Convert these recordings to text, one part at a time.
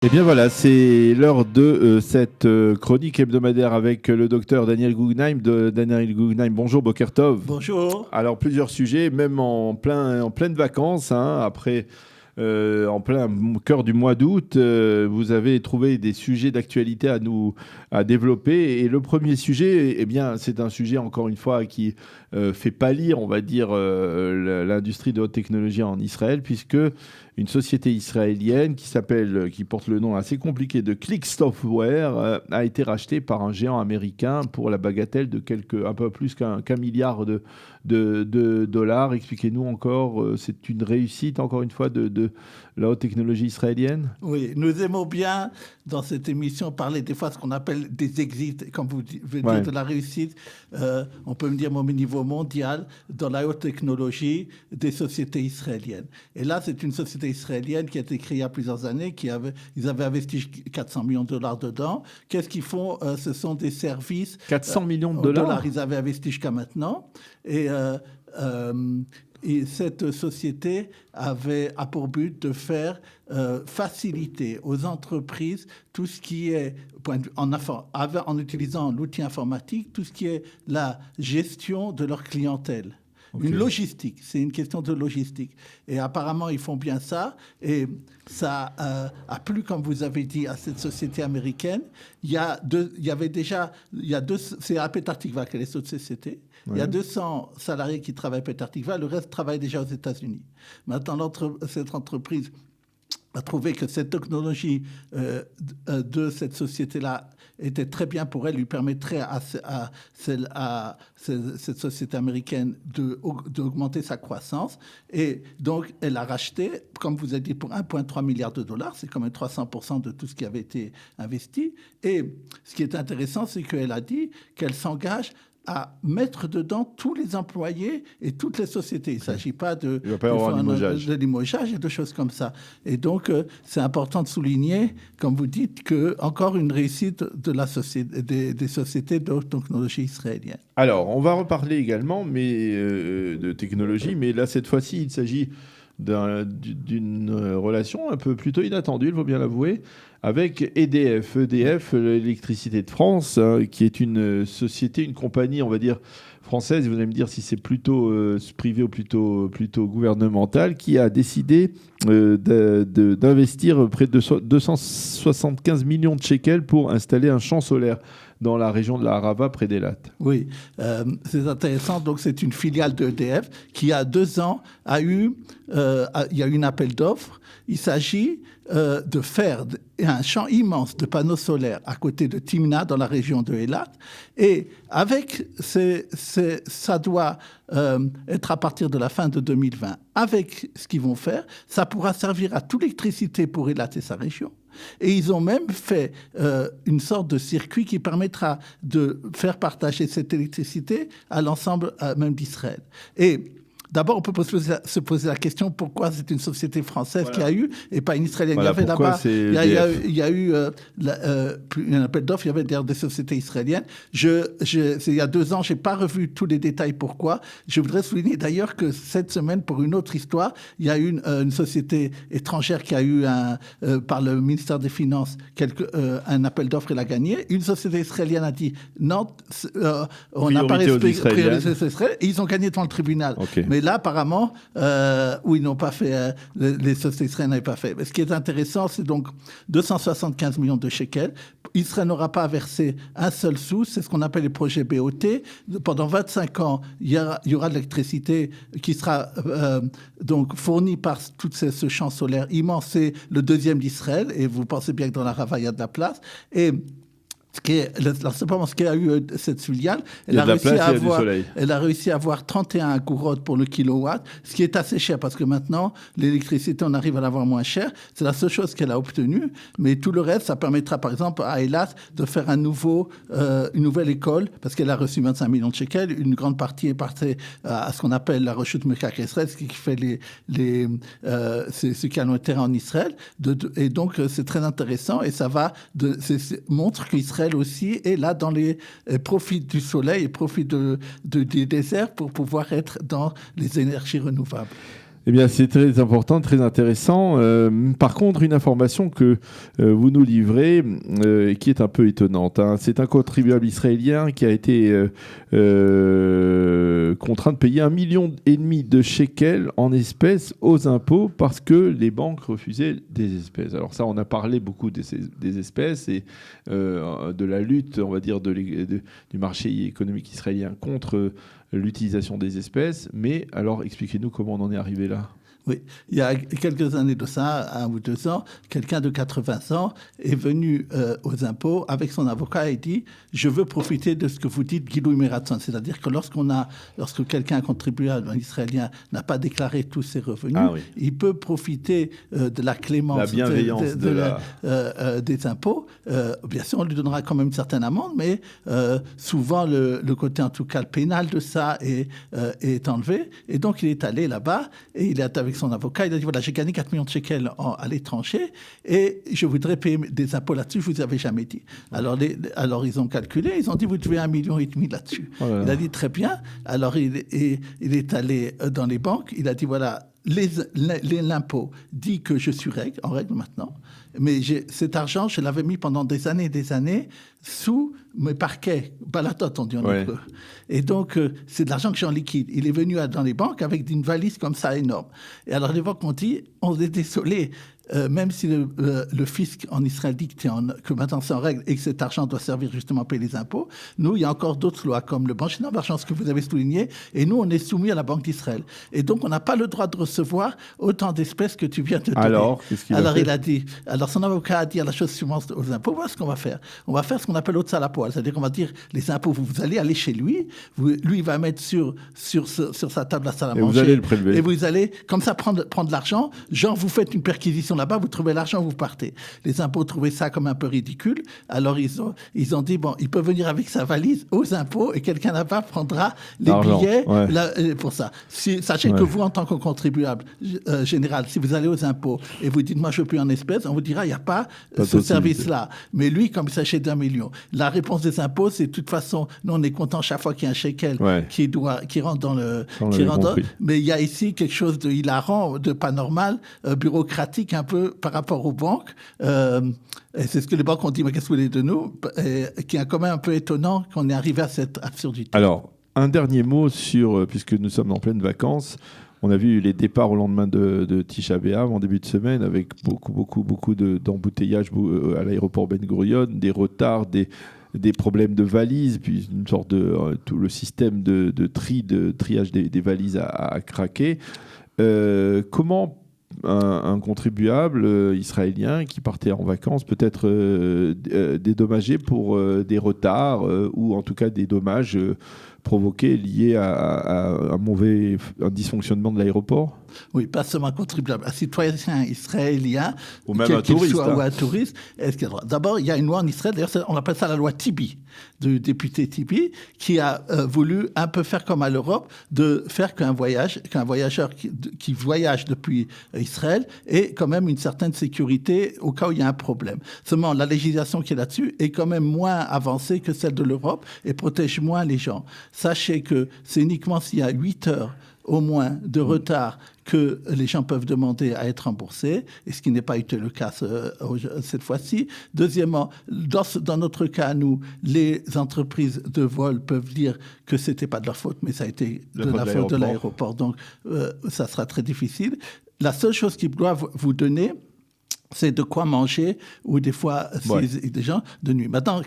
Eh bien voilà, c'est l'heure de cette chronique hebdomadaire avec le docteur Daniel Guggenheim. Daniel Guggenheim, bonjour Bokertov. Bonjour. Alors plusieurs sujets, même en pleine vacances, hein, en plein cœur du mois d'août, vous avez trouvé des sujets d'actualité à développer. Et le premier sujet, eh bien, c'est un sujet encore une fois qui fait pâlir, on va dire, l'industrie de haute technologie en Israël, puisque une société israélienne qui porte le nom assez compliqué de Click Software a été rachetée par un géant américain pour la bagatelle de un peu plus qu'un milliard de dollars. Expliquez-nous encore, c'est une réussite encore une fois de la haute technologie israélienne? Oui, nous aimons bien dans cette émission parler des fois ce qu'on appelle des exits, comme vous venez Ouais. de la réussite, on peut me dire au niveau mondial, dans la haute technologie des sociétés israéliennes. Et là, c'est une société israélienne qui a été créée il y a plusieurs années, ils avaient investi 400 millions de dollars dedans. Qu'est-ce qu'ils font? Ce sont des services. 400 millions de dollars? Ils avaient investi jusqu'à maintenant. Et cette société a pour but de faire faciliter aux entreprises tout ce qui est, en utilisant l'outil informatique, tout ce qui est la gestion de leur clientèle. Okay. Une logistique, c'est une question de logistique. Et apparemment, ils font bien ça. Et ça a plu, comme vous avez dit, à cette société américaine. C'est à Petah Tikva qu'elle est cette société. Oui. Il y a 200 salariés qui travaillent à Petah Tikva. Le reste travaille déjà aux États-Unis. Maintenant, cette entreprise a trouvé que cette technologie de cette société-là était très bien pour elle, lui permettrait à cette société américaine d'augmenter sa croissance. Et donc, elle a racheté, comme vous avez dit, pour 1,3 milliard de dollars. C'est quand même 300% de tout ce qui avait été investi. Et ce qui est intéressant, c'est qu'elle a dit qu'elle s'engage à mettre dedans tous les employés et toutes les sociétés. Il ne s'agit pas de limogeage et de choses comme ça. Et donc, c'est important de souligner, comme vous dites, encore une réussite de des sociétés de haute technologie israéliennes. Alors, on va reparler également de technologie, mais là, cette fois-ci, il s'agit d'une relation un peu plutôt inattendue, il faut bien l'avouer, avec EDF. EDF, l'électricité de France, hein, qui est une société, une compagnie, on va dire, française. Vous allez me dire si c'est plutôt privé ou plutôt gouvernemental, qui a décidé d'investir près de 275 millions de shekels pour installer un champ solaire dans la région de la Harava, près d'Eilat. Oui, c'est intéressant. Donc, c'est une filiale d'EDF qui, il y a 2 ans, il y a eu un appel d'offres. Il s'agit de faire un champ immense de panneaux solaires à côté de Timna, dans la région de Eilat. Et ça doit être à partir de la fin de 2020. Avec ce qu'ils vont faire, ça pourra servir à toute l'électricité pour Eilat et sa région. Et ils ont même fait une sorte de circuit qui permettra de faire partager cette électricité à l'ensemble même d'Israël. Et d'abord, on peut se poser la question pourquoi c'est une société française qui a eu et pas une israélienne. Voilà, il y avait là-bas, il y a eu un appel d'offres, il y avait d'ailleurs des sociétés israéliennes. Il y a 2 ans, je n'ai pas revu tous les détails pourquoi. Je voudrais souligner d'ailleurs que cette semaine, pour une autre histoire, il y a eu une société étrangère qui a eu par le ministère des Finances un appel d'offres et l'a gagné. Une société israélienne a dit non, on n'a pas respecté Israël et ils ont gagné devant le tribunal. Okay. Mais là, apparemment, ils n'ont pas fait, les sociétés israéliennes n'avaient pas fait. Mais ce qui est intéressant, c'est donc 275 millions de shekels. Israël n'aura pas versé un seul sou. C'est ce qu'on appelle les projets BOT. Pendant 25 ans, il y aura de l'électricité qui sera donc fournie par tout ce champ solaire immense. C'est le deuxième d'Israël. Et vous pensez bien que dans la Rava, il y a de la place. Et ce qui a eu cette filiale, elle a réussi à avoir 31 gourotes pour le kilowatt, ce qui est assez cher parce que maintenant, l'électricité, on arrive à l'avoir moins cher. C'est la seule chose qu'elle a obtenue. Mais tout le reste, ça permettra, par exemple, à Eilat de faire une nouvelle école parce qu'elle a reçu 25 millions de shekels. Une grande partie est partie à ce qu'on appelle la rechute Mekak Israël, ce qui fait ceux qui ont un terrain en Israël. Et donc, c'est très intéressant et ça montre qu'Israël aussi est là dans les profits du soleil et profits du désert pour pouvoir être dans les énergies renouvelables. Eh bien, c'est très important, très intéressant. Par contre, une information que vous nous livrez et qui est un peu étonnante, hein. C'est un contribuable israélien qui a été contraint de payer 1,5 million de shekels en espèces aux impôts parce que les banques refusaient des espèces. Alors ça, on a parlé beaucoup des espèces et de la lutte, on va dire, du marché économique israélien contre l'utilisation des espèces. Mais alors, expliquez-nous comment on en est arrivé là. Oui, il y a quelques années de ça, 1 ou 2 ans, quelqu'un de 80 ans est venu aux impôts avec son avocat et dit « Je veux profiter de ce que vous dites Gilui Meratzon ». C'est-à-dire que lorsque quelqu'un contribuable israélien n'a pas déclaré tous ses revenus, il peut profiter de la clémence, la bienveillance des impôts. Bien sûr, on lui donnera quand même une certaine amende, mais souvent le côté, en tout cas, le pénal de ça est enlevé. Et donc, il est allé là-bas et il est avec son avocat, il a dit, voilà, j'ai gagné 4 millions de shekels à l'étranger et je voudrais payer des impôts là-dessus, je ne vous avais jamais dit. Alors, ils ont calculé, ils ont dit, vous devez 1,5 million là-dessus. Il a dit, très bien. Alors, il est allé dans les banques, il a dit, voilà, l'impôt dit que je suis en règle maintenant, mais cet argent, je l'avais mis pendant des années sous mes parquets, balatot, on dit en hébreu. Et donc, c'est de l'argent que j'ai en liquide. Il est venu dans les banques avec une valise comme ça énorme. Et alors, les banques m'ont dit, on est désolé, même si le fisc en Israël dit que maintenant c'est en règle et que cet argent doit servir justement à payer les impôts, nous, il y a encore d'autres lois comme le blanchiment d'argent, ce que vous avez souligné, et nous, on est soumis à la Banque d'Israël. Et donc, on n'a pas le droit de recevoir autant d'espèces que tu viens de donner. Alors, qu'est-ce qu'il a fait ? Il a dit, son avocat a dit à la chose suivante aux impôts, voilà ce qu'on va faire. On va faire ce qu'on appelle au à la poêle, c'est-à-dire qu'on va dire, les impôts, vous allez aller chez lui, lui, il va mettre sur sa table à salle à manger. Vous allez le prélever. Et vous allez, comme ça, prendre l'argent, genre, vous faites une perquisition là-bas, vous trouvez l'argent, vous partez. Les impôts trouvaient ça comme un peu ridicule. Alors, ils ont dit, bon, il peut venir avec sa valise aux impôts et quelqu'un là-bas prendra les billets pour ça. Sachez que vous, en tant que contribuable général, si vous allez aux impôts et vous dites, moi, je veux plus en espèces, on vous dira, il n'y a pas ce service-là. Mais lui, comme il s'agit d'1 million, la réponse des impôts, c'est de toute façon, nous, on est content chaque fois qu'il y a un shekel qui rentre dans le... mais il y a ici quelque chose de hilarant, de pas normal, bureaucratique un peu par rapport aux banques. Et c'est ce que les banques ont dit, mais qu'est-ce que vous voulez de nous, qui est quand même un peu étonnant qu'on est arrivé à cette absurdité. Alors, un dernier mot puisque nous sommes en pleine vacances, on a vu les départs au lendemain de Tisha B'Av en début de semaine avec beaucoup d'embouteillages à l'aéroport Ben Gurion, des retards, des problèmes de valises, puis une sorte de tout le système de triage des valises a craqué. Comment un contribuable israélien qui partait en vacances peut être dédommagé pour des retards ou en tout cas des dommages provoqués liés à un dysfonctionnement de l'aéroport ? Oui, pas seulement un contribuable, un citoyen israélien, ou même un touriste. Ou un touriste. D'abord, il y a une loi en Israël, d'ailleurs on appelle ça la loi Tibi, du député Tibi, qui a voulu un peu faire comme à l'Europe, de faire qu'un voyageur qui voyage depuis Israël ait quand même une certaine sécurité au cas où il y a un problème. Seulement, la législation qui est là-dessus est quand même moins avancée que celle de l'Europe et protège moins les gens. Sachez que c'est uniquement s'il y a 8 heures au moins de retard que les gens peuvent demander à être remboursés, et ce qui n'est pas été le cas cette fois-ci. Deuxièmement, dans notre cas, nous, les entreprises de vol peuvent dire que ce n'était pas de leur faute, mais ça a été de la faute de l'aéroport. Donc, ça sera très difficile. La seule chose qu'ils doivent vous donner, c'est de quoi manger, ou des fois, des gens de nuit. Maintenant,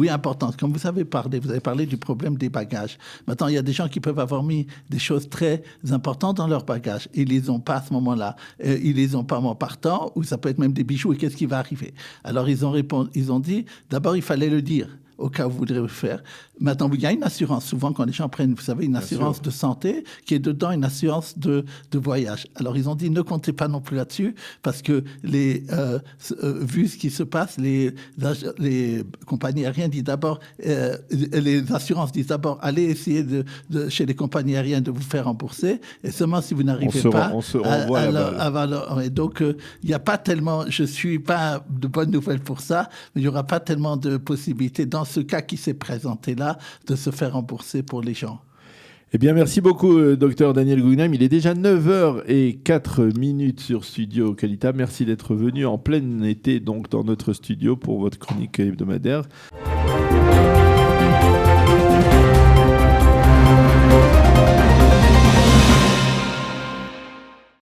important, comme vous avez parlé du problème des bagages. Maintenant, il y a des gens qui peuvent avoir mis des choses très importantes dans leurs bagages. Ils les ont pas à ce moment-là. Ils les ont pas en partant, ou ça peut être même des bijoux, et qu'est-ce qui va arriver? Alors, ils ont dit, d'abord, il fallait le dire, au cas où vous voudrez le faire. Maintenant, il y a une assurance. Souvent, quand les gens prennent, vous savez, une assurance de santé, qui est dedans une assurance de voyage. Alors, ils ont dit, ne comptez pas non plus là-dessus, parce que vu ce qui se passe, les compagnies aériennes disent d'abord, les assurances disent d'abord, allez essayer chez les compagnies aériennes de vous faire rembourser, et seulement si vous n'arrivez pas... On se renvoie et donc, il n'y a pas tellement... Je ne suis pas de bonnes nouvelles pour ça, mais il n'y aura pas tellement de possibilités, dans ce cas qui s'est présenté là, de se faire rembourser pour les gens. Eh bien, merci beaucoup, docteur Daniel Guggenheim. Il est déjà 9h04 sur Studio Qualita. Merci d'être venu en plein été donc, dans notre studio pour votre chronique hebdomadaire.